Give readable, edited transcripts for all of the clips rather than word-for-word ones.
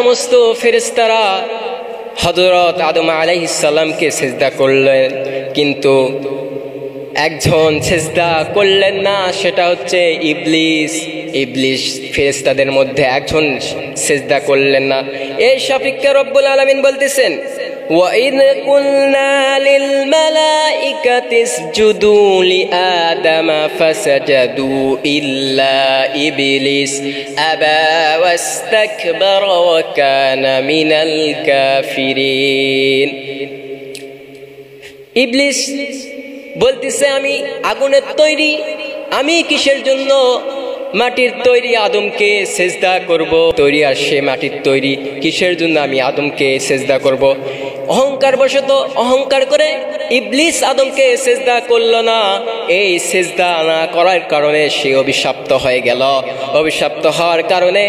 সমস্ত ফেরেশতারা হযরত আদম আলাইহিস সালামকে সিজদা করলেন, কিন্তু একজন সিজদা করলেন না, সেটা হচ্ছে ইবলিস। ইবলিস ফেরেশতাদের মধ্যে একজন সিজদা করলেন না। এই সাপেক্ষে রব্বুল আলামিন বলতেছেন, وَإِذْ قُلْنَا لِلْمَلَائِكَةِ اسْجُدُوا لِآدَمَ فَسَجَدُوا إِلَّا إِبْلِيسَ أَبَى وَاسْتَكْبَرَ وَكَانَ مِنَ الْكَافِرِينَ। ইবলিস বলতেছে, আমি আগুনের তৈরি, আমি কিসের জন্য মাটির তৈরি আদমকে সেজদা করব? তৈরি আর সে মাটির তৈরি, কিসের জন্য আমি আদমকে সেজদা করব? অহংকার বশত অহংকার করে ইবলিস আদমকে সেজদা করল না। এই সেজদা না করার কারণে সে অভিশপ্ত হয়ে গেল। অভিশপ্ত হওয়ার কারণে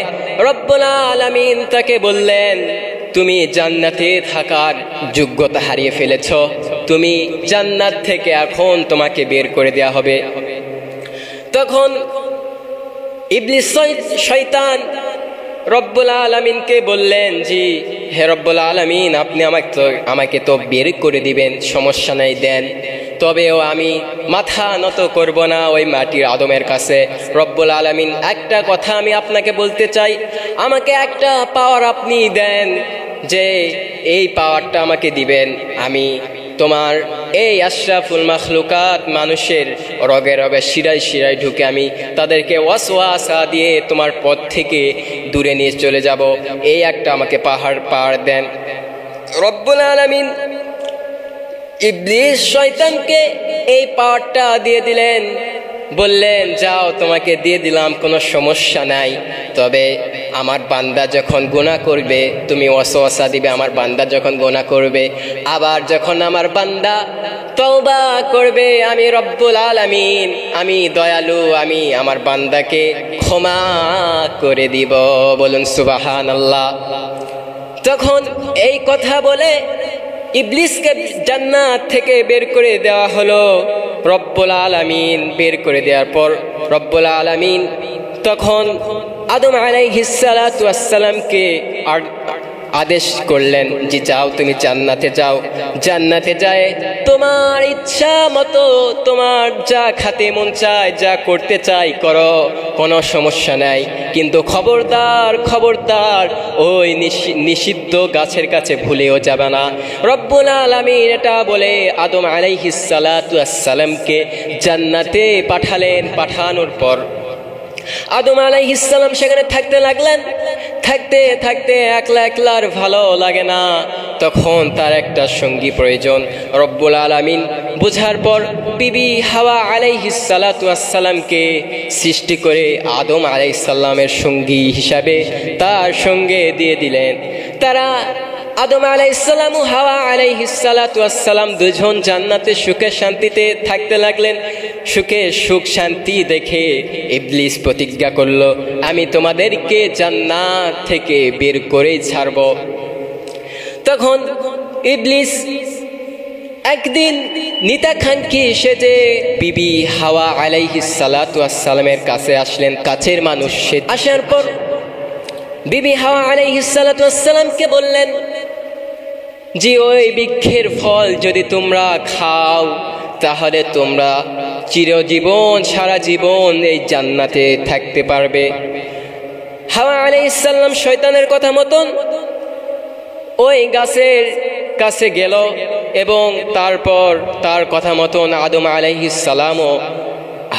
রব্বুল আলামিন তাকে বললেন, তুমি জান্নাতে থাকার যোগ্যতা হারিয়ে ফেলেছ, তুমি জান্নাত থেকে এখন তোমাকে বের করে দেয়া হবে। তখন ইবলিস শয়তান রব্বুল আলামিনকে বললেন, জি হে রব্বুল আলামিন, আপনি আমাকে তো বের করে দিবেন, সমস্যা নাই, দেন, তবেও আমি মাথা নত করব না ওই মাটির আদমের কাছে। রব্বুল আলামিন, একটা কথা আমি আপনাকে বলতে চাই, আমাকে একটা পাওয়ার আপনি দেন, যে এই পাওয়ারটা আমাকে দিবেন, আমি তোমার এই আশরাফুল মাখলুকাত মানুষের রগে রগে শিরায় শিরায় ঢুকে আমি তাদেরকে ওয়াসওয়াসা দিয়ে তোমার পথ থেকে দূরে নিয়ে চলে যাব, এই একটা আমাকে পাহাড় দেন। রব্বুল আলামিন ইবলিস শয়তানকে এই পাওয়ারটা দিয়ে দিলেন, বললেন, যাও, তোমাকে দিয়ে দিলাম, কোনো সমস্যা নাই, তবে আমার বান্দা যখন গুনাহ করবে তুমি ওয়াসওয়াসা দিবে, আমার বান্দা যখন গুনাহ করবে, আবার যখন আমার বান্দা তওবা করবে, আমি রব্বুল আলামিন, আমি দয়ালু, আমি আমার বান্দাকে ক্ষমা করে দিব। বলুন সুবহানাল্লাহ। তখন এই কথা বলে ইবলিসকে জান্নাত থেকে বের করে দেওয়া হলো। রব্বুল আলামিন বের করে দেওয়ার পর রব্বুল আলামিন তখন আদম আলাইহিস সালাতু ওয়াস সালামকে আদেশ করলেন, যে যাও, তুমি জান্নাতে যাও, জান্নাতে যায় তোমার ইচ্ছা মতো তোমার যা খেতে মন চায়, যা করতে চাই করো, কোনো সমস্যা নাই, কিন্তু খবরদার খবরদার ওই নিষিদ্ধ গাছের কাছে ভুলেও যাবে না। রব্বুল আলামিন এটা বলে আদম আলাইহিস সালাতু ওয়াস সালামকে জান্নাতে পাঠালেন। পাঠানোর পর আদম আলাইহিস সালাম সেখানে থাকতে লাগলেন। থাকতে থাকতে একলা একলার ভালো লাগে না, তখন তার একটা সঙ্গী প্রয়োজন। রব্বুল আলামিন বুঝার পর বিবি হাওয়া আলাইহিস সালাতু ওয়াস সালামকে সৃষ্টি করে আদম আলাইহিস সালামের সঙ্গী হিসাবে তার সঙ্গে দিয়ে দিলেন। তারা আদম আলাইহিস সালাম ও হাওয়া আলাইহিস সালাতু ওয়াস সালাম দুজন জান্নাতে সুখে শান্তিতে থাকতে লাগলেন। সুখে সুখ শান্তি দেখে ইবলিস প্রতিজ্ঞা করল, আমি তোমাদেরকে জান্নাত থেকে বের করেই ছাড়ব। তখন ইবলিস একদিন নিতাকাঙ্ক্ষী সেজে বিবি হাওয়া আলাইহিস সালাতু ওয়াস সালামের কাছে আসলেন। কাছের মানুষ সে আসার পর বিবি হাওয়া আলাইহিস সালাতু ওয়াস সালামকে বললেন, যে ওই বৃক্ষের ফল যদি তোমরা খাও তাহলে তোমরা চিরজীবন সারা জীবন এই জান্নাতে থাকতে পারবে। হাওয়া আলাইহিস সালাম শয়তানের কথা মতন ওই গাছের কাছে গেল এবং তারপর তার কথা মতন আদম আলাইহিস সালাম ও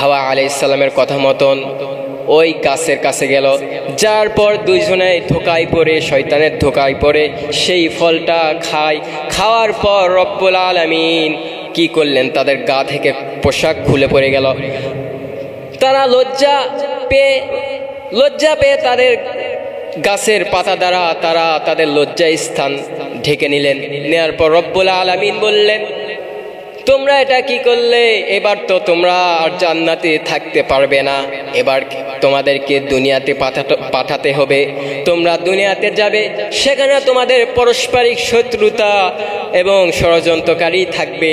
হাওয়া আলাইহিস সালামের কথা মতন ওই গাছের কাছে গেল। যার পর দুইজনে ধোকায় পড়ে, শয়তানের ধোকায় পড়ে সেই ফলটা খায়। খাওয়ার পর রব্বুল আলামিন কি করলেন, তাদের গা থেকে পোশাক খুলে পড়ে গেল। তারা লজ্জা পেয়ে তাদের গাছের পাতা দ্বারা তারা তাদের লজ্জা স্থান ঢেকে নিলেন। নেয়ার পর রব্বুল আলামিন বললেন, তোমরা এটা কি করলে? এবার তো তোমরা আর জান্নাতে থাকতে পারবে না, এবার তোমাদেরকে দুনিয়াতে পাঠাতে হবে। তোমরা দুনিয়াতে যাবে, সেখানে তোমাদের পারস্পরিক শত্রুতা এবং ষড়যন্ত্রকারী থাকবে।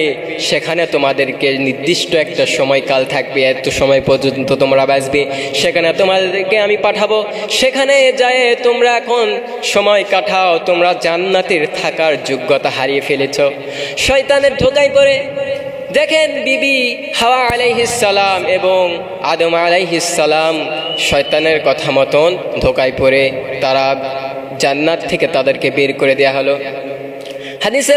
সেখানে তোমাদেরকে নির্দিষ্ট একটা সময়কাল থাকবে, এত সময় পর্যন্ত তোমরা বাঁচবে, সেখানে তোমাদেরকে আমি পাঠাবো। সেখানে যায় তোমরা এখন সময় কাটাও। তোমরা জান্নাতের থাকার যোগ্যতা হারিয়ে ফেলেছ। শয়তানের ধোঁকায় পড়ে দেখেন বিবি হাওয়া আলাইহিস সালাম এবং আদম আলাইহিস সালাম শয়তানের কথা মতন ধোঁকায় পড়ে তারা জান্নাত থেকে তাদেরকে বের করে দেয়া হলো। হাদিসে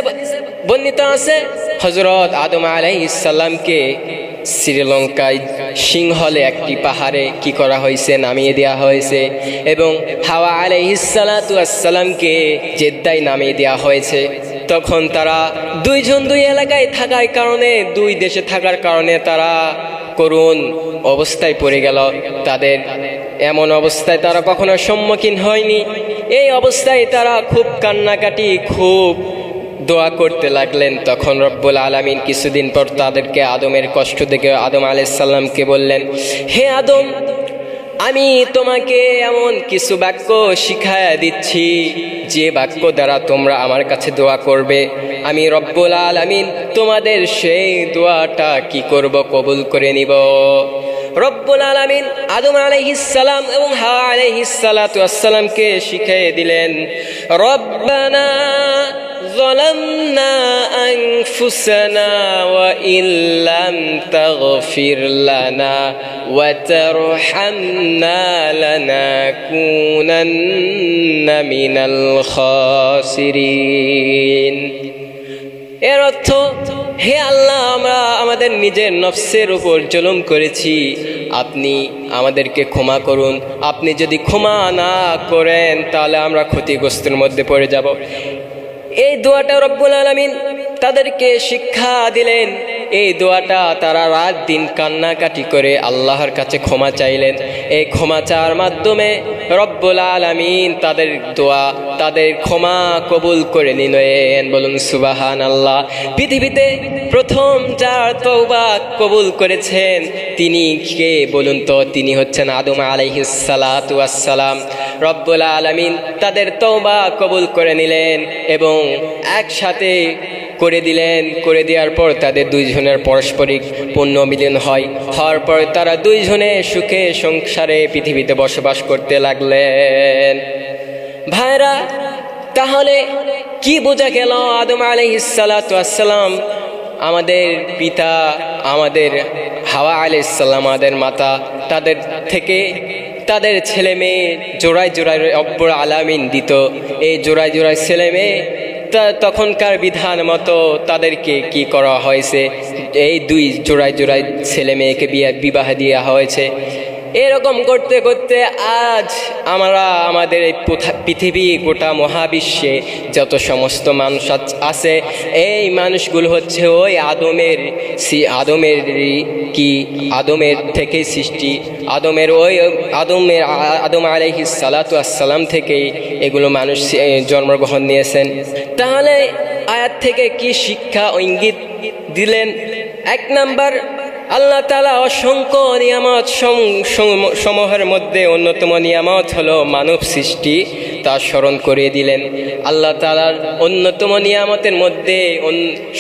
বর্ণিত আছে হযরত আদম আলাইহিস সালামকে শ্রীলঙ্কায় সিংহলে একটি পাহাড়ে কি করা হয়েছে, নামিয়ে দেওয়া হয়েছে, এবং হাওয়া আলাইহিস সালাতু ওয়াসসালামকে জেদ্দায় নামিয়ে দেওয়া হয়েছে। তখন তারা দুইজন দুই এলাকায় থাকার কারণে, দুই দেশে থাকার কারণে তারা করুণ অবস্থায় পড়ে গেল। তাদের এমন অবস্থায় তারা কখনো সম্মুখীন হয়নি। এই অবস্থায় তারা খুব কান্নাকাটি, খুব দোয়া করতে লাগলেন। তখন রব্বুল আলামিন কিছুদিন পর তাদেরকে আদমের কষ্ট দেখে আদম আলাইহিস সালামকে বললেন, হে আদম, আমি তোমাকে এমন কিছু বাক্য শিখায়া দিচ্ছি যে বাক্য দ্বারা তোমরা আমার কাছে দোয়া করবে। আমি রব্বুল আলামিন তোমাদের সেই দোয়াটা কি করব, কবুল করে নিব। রব্বুল আলামিন আদম আলাইহিস সালাম এবং হাওয়া আলাইহিস সালাতু ওয়াসসালামকে শিখিয়ে দিলেন, রব্বানা ظلمنا أنفسنا وإن لم تغفر لنا وترحمنا لنكونن من الخاسرين। এর অর্থ, হে আল্লাহ, আমরা আমাদের নিজের নফসের উপর জুলুম করেছি, আপনি আমাদেরকে ক্ষমা করুন। আপনি যদি ক্ষমা না করেন তাহলে আমরা ক্ষতিগ্রস্তের মধ্যে পড়ে যাব। এই দোয়াটা রব্বুল আলামিন তাদেরকে শিক্ষা দিলেন। এই দোয়াটা তারা রাত দিন কান্নাকাটি করে আল্লাহর কাছে ক্ষমা চাইলেন। এই ক্ষমা চাওয়ার মাধ্যমে রব্বুল আলামিন তাদের দোয়া, তাদের ক্ষমা কবুল করে নিলেন। বলুন সুবহানাল্লাহ। পৃথিবীতে প্রথম যার তওবা কবুল করেছেন তিনি কে বলুন তো? তিনি হচ্ছেন আদম আলাইহিস সালাতু ওয়াসসালাম। রব্বুল আলামিন তাদের তওবা কবুল করে নিলেন এবং একসাথে করে দিলেন। করে দেওয়ার পর তাদের দুইজনের পারস্পরিক পুণ্যমিলন হওয়ার পর তারা দুইজনে সুখে সংসারে পৃথিবীতে বসবাস করতে লাগলেন। ভাইরা, তাহলে কি বোঝা গেল? আদম আলাইহিস সালাতু ওয়াসসালাম আমাদের পিতা, আমাদের হাওয়া আলাইহিস সালাম আমাদের মাতা, তাদের থেকে তাদের ছেলে মেয়ে জোড়ায় জোড়ায় রব্বুল আলামিন দিত। এই জোড়ায় জোড়ায় ছেলে মেয়ে তখনকার বিধান মতো তাদেরকে কি করা হয়েছে, এই দুই জোড়ায় জোড়ায় ছেলে মেয়েকে বিবাহ দেওয়া হয়েছে। এরকম করতে করতে আজ আমরা আমাদের এই পৃথিবী, গোটা মহাবিশ্বে যত সমস্ত মানুষ আছে, এই মানুষগুলো হচ্ছে ওই আদমের থেকে সৃষ্টি, আদম আলাইহিস সালাতু ওয়াসসালাম থেকেই এগুলো মানুষ জন্মগ্রহণ নিয়েছেন। তাহলে আয়াত থেকে কি শিক্ষা ইঙ্গিত দিলেন? এক নাম্বার, আল্লাহ তাআলা অসংখ্য নিয়ামত সমূহের মধ্যে অন্যতম নিয়ামত হলো মানব সৃষ্টি, তা স্মরণ করিয়ে দিলেন। আল্লাহ তাআলার অন্যতম নিয়ামতের মধ্যে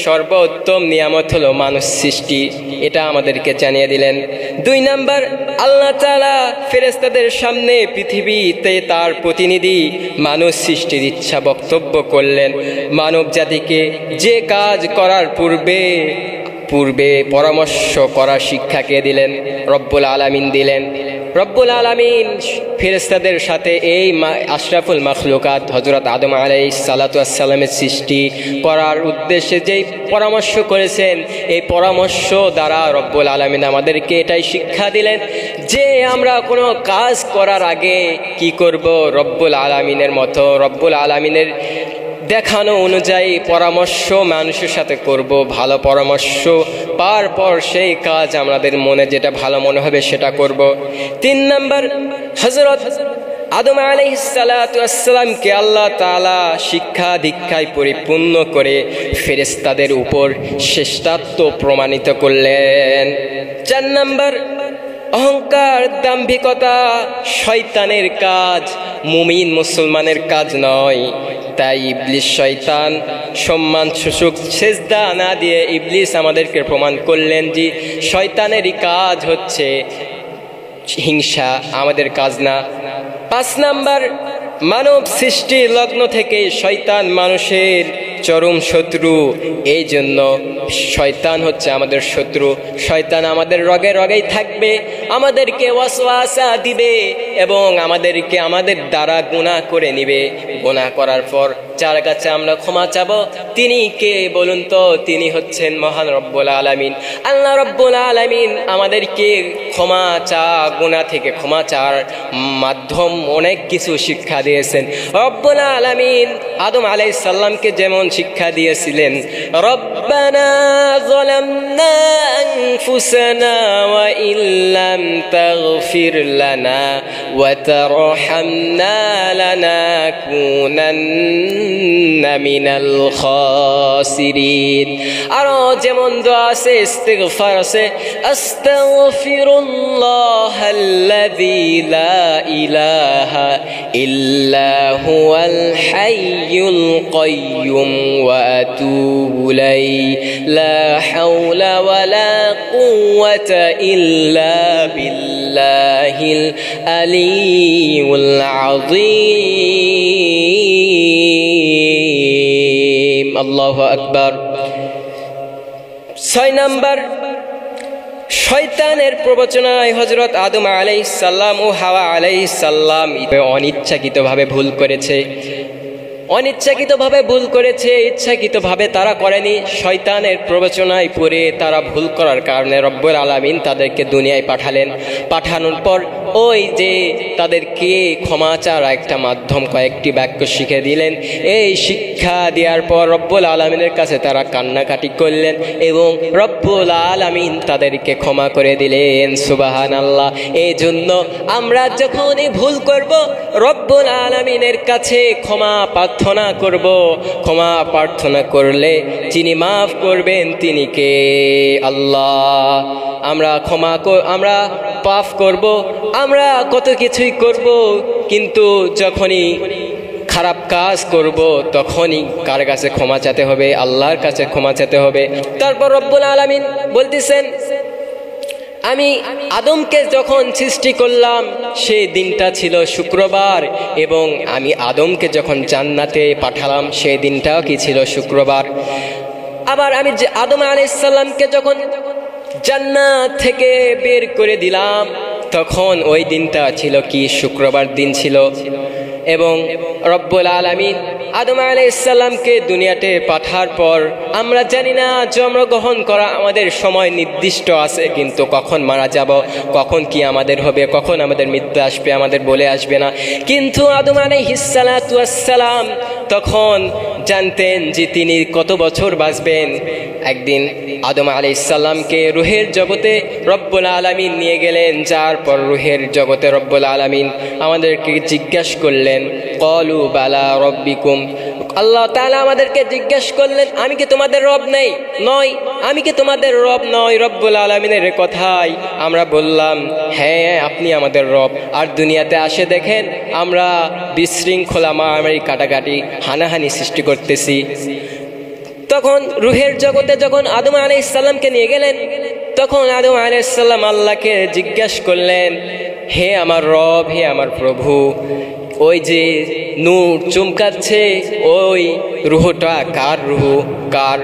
সর্বোত্তম নিয়ামত হলো মানব সৃষ্টি, এটা আমাদেরকে জানিয়ে দিলেন। দুই নাম্বার, আল্লাহ তাআলা ফেরেশতাদের সামনে পৃথিবীতে তার প্রতিনিধি মানব সৃষ্টির ইচ্ছা বক্তব্য করলেন। মানব জাতিকে যে কাজ করার পূর্বে পরামর্শ করার শিক্ষা কে দিলেন? রব্বুল আলামিন দিলেন। রব্বুল আলামিন ফেরেশতাদের সাথে এই আশরাফুল মাখলুকাত হযরত আদম আলাইহিস সালাতু ওয়াসসালামের সৃষ্টি করার উদ্দেশ্যে যেই পরামর্শ করেছেন, এই পরামর্শ দ্বারা রব্বুল আলামিন আমাদেরকে এটাই শিক্ষা দিলেন যে আমরা কোনো কাজ করার আগে কি করব, রব্বুল আলামিনের মতো, রব্বুল আলামিনের দেখানো অনুযায়ী পরামর্শ মানুষের সাথে করব। ভালো পরামর্শ পাওয়ার পর সেই কাজ আমাদের মনে যেটা ভালো মনে হবে সেটা করব। তিন নাম্বার, হযরত আদম আলাইহিসসালামকে আল্লাহ তাআলা শিক্ষা দীক্ষায় পরিপূর্ণ করে ফেরেশতাদের উপর শ্রেষ্ঠত্ব প্রমাণিত করলেন। 4 নাম্বার, অহংকার দাম্ভিকতা শয়তানের কাজ, মুমিন মুসলমানের কাজ নয়। তাই ইবলিস শয়তান সম্মান সূচক সেজদা না দিয়ে ইবলিস আমাদেরকে প্রমাণ করলেন যে শয়তানেরই কাজ হচ্ছে হিংসা, আমাদের কাজ না। 5 নাম্বার, মানব সৃষ্টির লগ্ন থেকে শয়তান মানুষের চরম শত্রু। এই জন্য শয়তান হচ্ছে আমাদের শত্রু। শয়তান আমাদের রগে রগেই থাকবে, আমাদেরকে ওয়াসওয়াসা দিবে এবং আমাদেরকে আমাদের দ্বারা গুনাহ করে নিবে। গুনাহ করার পর যার কাছে আমরা ক্ষমা চাবো তিনি কে বলুন তো? তিনি হচ্ছেন মহান রব্বুল আলামিন। আল্লাহ রব্বুল আলামিন আমাদেরকে ক্ষমা গুনাহ থেকে ক্ষমা চাওয়ার মাধ্যম অনেক কিছু শিক্ষা দিয়েছেন। রব্বুল আলামিন আদম আলাইহিস সালামকে যেমন শিক্ষা দিয়েছিলেন, রব্বানা যালামনা আনফুসানা ওয়া ইল্লাম তাগফির লানা ওয়া তারহামনা লানাকুনান্না মিনাল খাসিরিন। আর যেমন দোয়া আছে, ইস্তিগফার আছে, আস্তাগফিরুল্লাহাল্লাযী লা ইলাহা ইল্লা হুয়াল হাইয়ুল কাইয়্যুম ওয়া আতুবু ইলাইহি লা হাওলা ওয়ালা কুওয়াতা ইল্লা বিল্লাহিল আলিয়্যিল আযীম। আল্লাহু আকবার। 6 নাম্বার, শয়তানের প্রবচনায় হযরত আদম আলাইহিস সালাম ও হাওয়া আলাইহিস সালাম অনিচ্ছাকৃতভাবে ভুল করেছে। অনিচ্ছাকৃতভাবে ভুল করেছে, ইচ্ছাকৃতভাবে তারা করেনি। শয়তানের প্রবচনায় পড়ে তারা ভুল করার কারণে রব্বুল আলামিন তাদেরকে দুনিয়ায় পাঠালেন। পাঠানোর পর ওই যে তাদেরকে ক্ষমা চাওয়ার একটা মাধ্যম, কয়েকটি বাক্য শিখে দিলেন। এই শিক্ষা দেওয়ার পর রব্বুল আলামিনের কাছে তারা কান্নাকাটি করলেন এবং রব্বুল আলামিন তাদেরকে ক্ষমা করে দিলেন। সুবহানাল্লাহ। এই জন্য আমরা যখনই ভুল করব রব্বুল আলামিনের কাছে ক্ষমা প্রার্থনা করব। ক্ষমা প্রার্থনা করলে যিনি মাফ করবেন তিনি কে? আল্লাহ। আমরা পাপ করব, আমরা কত কিছুই করব, কিন্তু যখনই খারাপ কাজ করব তখনই কার কাছে ক্ষমা চাইতে হবে? আল্লাহর কাছে ক্ষমা চাইতে হবে। তারপর রব্বুল আলামিন বলতেছেন, আমি আদমকে যখন সৃষ্টি করলাম সেই দিনটা ছিল শুক্রবার, এবং আমি আদমকে যখন জান্নাতে পাঠালাম সেই দিনটাও কি ছিল? শুক্রবার। আবার আমি আদম আলাইহিস সালামকে যখন জান্নাত থেকে বের করে দিলাম তখন ওই দিনটা ছিল কি? শুক্রবার দিন ছিল। এবং রব্বুল আলামিন আদম আলাইহিস সালামকে দুনিয়াতে পাঠার পর আমরা জানি না জন্মগ্রহণ করা আমাদের সময় নির্দিষ্ট আছে, কিন্তু কখন মারা যাব, কখন কি আমাদের হবে, কখন আমাদের মৃত্যু আসবে আমাদের বলে আসবে না। কিন্তু আদম আলাইহিস সালাতু ওয়াস সালাম তখন জানতেন যে তিনি কত বছর বাঁচবেন। একদিন আদম আলাইহিস সালামকে রূহের জগতে রব্বুল আলামিন নিয়ে গেলেন। যার পর রূহের জগতে রব্বুল আলামিন আমাদেরকে জিজ্ঞাসা করলেন, ক্বালু বালা রব্বিকুম। আল্লাহ তাআলা আমাদেরকে জিজ্ঞাসা করলেন, আমি কি তোমাদের রব নয়? আমি কি তোমাদের রব নয়? রব্বুল আলামিনের কথাই আমরা বললাম, হ্যাঁ আপনি আমাদের রব। আর দুনিয়াতে আসে দেখেন আমরা বিশৃঙ্খলা, মারামারি, কাটাকাটি, হানাহানি সৃষ্টি করতেছি। তখন রূহের জগতে যখন আদম আলাইহিস সালামকে নিয়ে গেলেন তখন আদম আলাইহিস সালাম আল্লাহকে জিজ্ঞাসা করলেন, হে আমার রব, হে আমার প্রভু, ওই যে নূর চমকাচ্ছে ওই রূহটা কার রূহ? কার?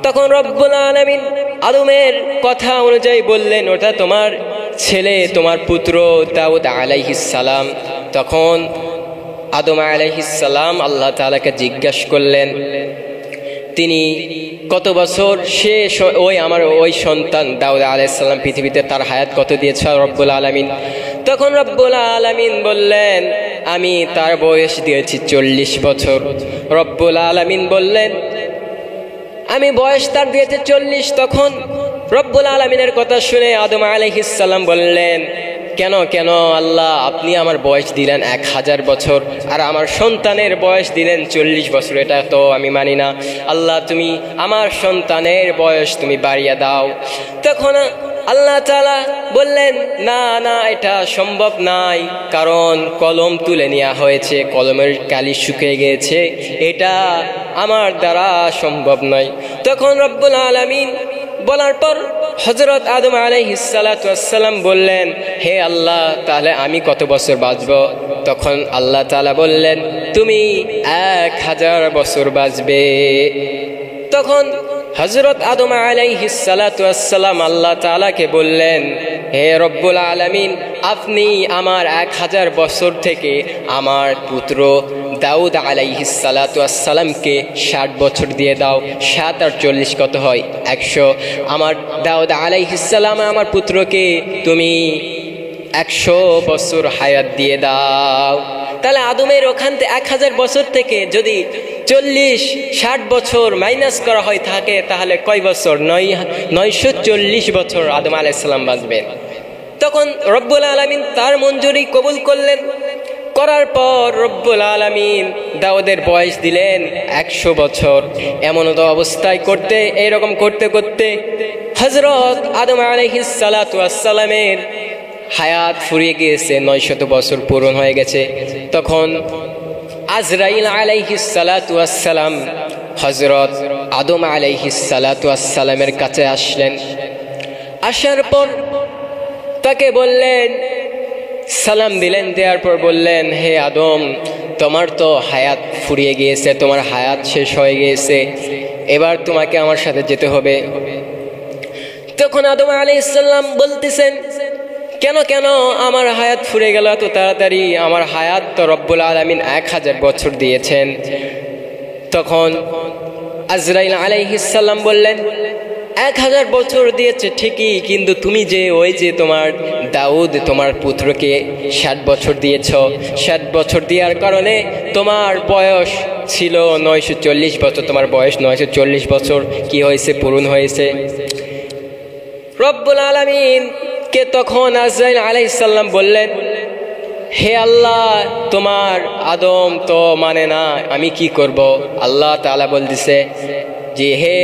তখন রব্বুল আলামিন আদমের কথা অনুযায়ী বললেন, ওটা তোমার ছেলে, তোমার পুত্র দাউদ আলাইহিস সালাম। তখন আদম আলাইহিস সালাম আল্লাহ তাআলাকে জিজ্ঞাসা করলেন, তিনি কত বছর, ওই সন্তান দাউদ আলাইহিস সালাম পৃথিবীতে তার হায়াত কত দিয়েছে রব্বুল আলামিন? তখন রব্বুল আলামিন বললেন, আমি তার বয়স দিয়েছি 40 বছর। রব্বুল আলামিন বললেন, আমি বয়স তার দিয়েছি 40। তখন রব্বুল আলামিনের কথা শুনে আদম আলাইহিস সালাম বললেন, কেন কেন আল্লাহ আপনি আমার বয়স দিলেন 1000 বছর আর আমার সন্তানের বয়স দিলেন 40 বছর, এটা তো আমি মানি না। আল্লাহ তুমি আমার সন্তানের বয়স তুমি বাড়িয়ে দাও। তখন আল্লাহ তাআলা বললেন না না, এটা সম্ভব নয়, কারণ কলম তুলে নেওয়া হয়েছে, কলমের কালি শুকিয়ে গিয়েছে, এটা আমার দ্বারা সম্ভব নয়। তখন রব্বুল আলামিন বলার পর হযরত আদম আলাইহিস সালাতু ওয়াস সালাম বললেন, হে আল্লাহ, তাহলে আমি কত বছর বাঁচব? তখন আল্লাহ তাআলা বললেন, তুমি 1000 বছর বাঁচবে। তখন হযরত আদম আলাইহিস সালাতু ওয়াস সালাম আল্লাহ তাআলাকে বললেন, হে রব্বুল আলামিন, আপনি আমার 1000 বছর থেকে আমার পুত্র দাউদ আলাইহিস সালাতু ওয়াস সালামকে 60 বছর দিয়ে দাও। 7 আর 40 কত হয়? 100। আমার দাউদ আলাইহিস সালাম আমার পুত্রকে তুমি 100 বছর হায়াত দিয়ে দাও। তাহলে আদমের ওখান থেকে 1000 বছর থেকে যদি 40-60 বছর মাইনাস করা হয় থাকে, তাহলে কয় বছর? 940 বছর আদম আলাইহিস সালাম বাঁচবেন। তখন রব্বুল আলামিন তার মঞ্জুরি কবুল করলেন। করার পর রব্বুল আলামিন দাউদের বয়স দিলেন 100 বছর। এমন তো অবস্থায় এরকম করতে করতে হযরত আদম আলাইহিস সালাতু ওয়াস সালামের হায়াত ফুরিয়ে গিয়েছে, 900 বছর পূরণ হয়ে গেছে। তখন আজরাইল আলাইহিস সালাতু ওয়াস সালাম হযরত আদম আলাইহিস সালাতু ওয়াস সালামের কাছে আসলেন। আসার পর তাকে বললেন, সালাম দিলেন, দেওয়ার পর বললেন, হে আদম, তোমার তো হায়াত ফুরিয়ে গিয়েছে, তোমার হায়াত শেষ হয়ে গিয়েছে, এবার তোমাকে আমার সাথে যেতে হবে। তখন আদম আলাইহিস সালাম বলতেছেন, কেন কেন আমার হায়াত ফুরে গেল এত তাড়াতাড়ি? আমার হায়াত তো রব্বুল আলামিন 1000 বছর দিয়েছেন। তখন আজরাইল আলাইহিস সালাম বললেন, 1000 বছর দিয়েছে ঠিকই, কিন্তু তুমি যে ওই যে তোমার দাউদ তোমার পুত্রকে 60 বছর দিয়েছ, 60 বছর দেওয়ার কারণে তোমার বয়স ছিল 940 বছর, তোমার বয়স 940 বছর কি হয়েছে? পূরণ হয়েছে। রব্বুল আলামিন কে তখন আজরাইল আলাইহিস সালাম বললেন, হে আল্লাহ, তোমার আদম তো মানে না, আমি কি করব? আল্লাহ তাআলা বলতেছে যে, হে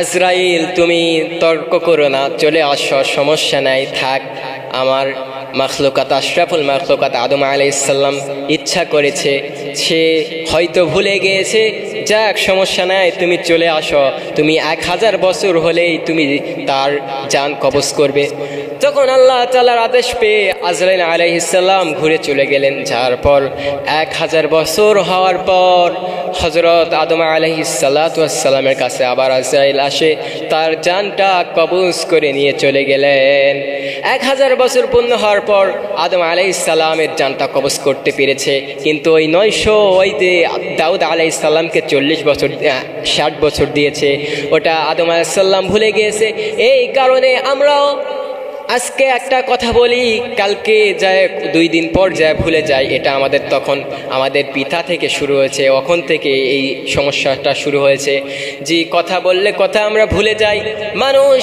আজরাইল, তুমি তর্ক করো না, চলে আসো, সমস্যা নাই, থাক। আমার মাখলুকাত আশরাফুল মাখলুকাত আদম আলাইহিস সালাম ইচ্ছা করেছে, সে হয়তো ভুলে গিয়েছে, যাক সমস্যা নাই, তুমি চলে আসো, তুমি 1000 বছর হলেই তুমি তার জান কবজ করবে। তখন আল্লাহ তাআলার আদেশ পেয়ে আজরাইল আলাইহিস সালাম ঘুরে চলে গেলেন। যার পর 1000 বছর হওয়ার পর হযরত আদম আলাইহিস সালাতু ওয়াস সালামের কাছে আবার আজরাইল আসে, তার জানটা কবজ করে নিয়ে চলে গেলেন। 1000 বছর পূর্ণ হওয়ার পর আদম আলাইহিস সালামের জানটা কবজ করতে পেরেছে, কিন্তু ওই 900 ওই যে দাউদ আলাইহিস সালামকে 40 বছর 60 বছর দিয়েছে, ওটা আদম আলাইহিস সালাম ভুলে গিয়েছে। এই কারণে আমরাও আজকে একটা কথা বলি, কালকে যায় 2 দিন পর যায় ভুলে যায়, এটা আমাদের তখন আমাদের পিতা থেকে শুরু হয়েছে, ওখান থেকে এই সমস্যাটা শুরু হয়েছে যে কথা বললে কথা আমরা ভুলে যাই। মানুষ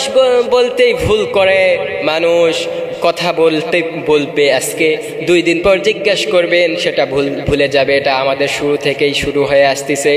বলতেই ভুল করে, মানুষ কথা বলবে আজকে, 2 দিন পর জিজ্ঞেস করবেন, সেটা ভুলে যাবে। এটা আমাদের শুরু থেকেই শুরু হয়ে আসতেছে।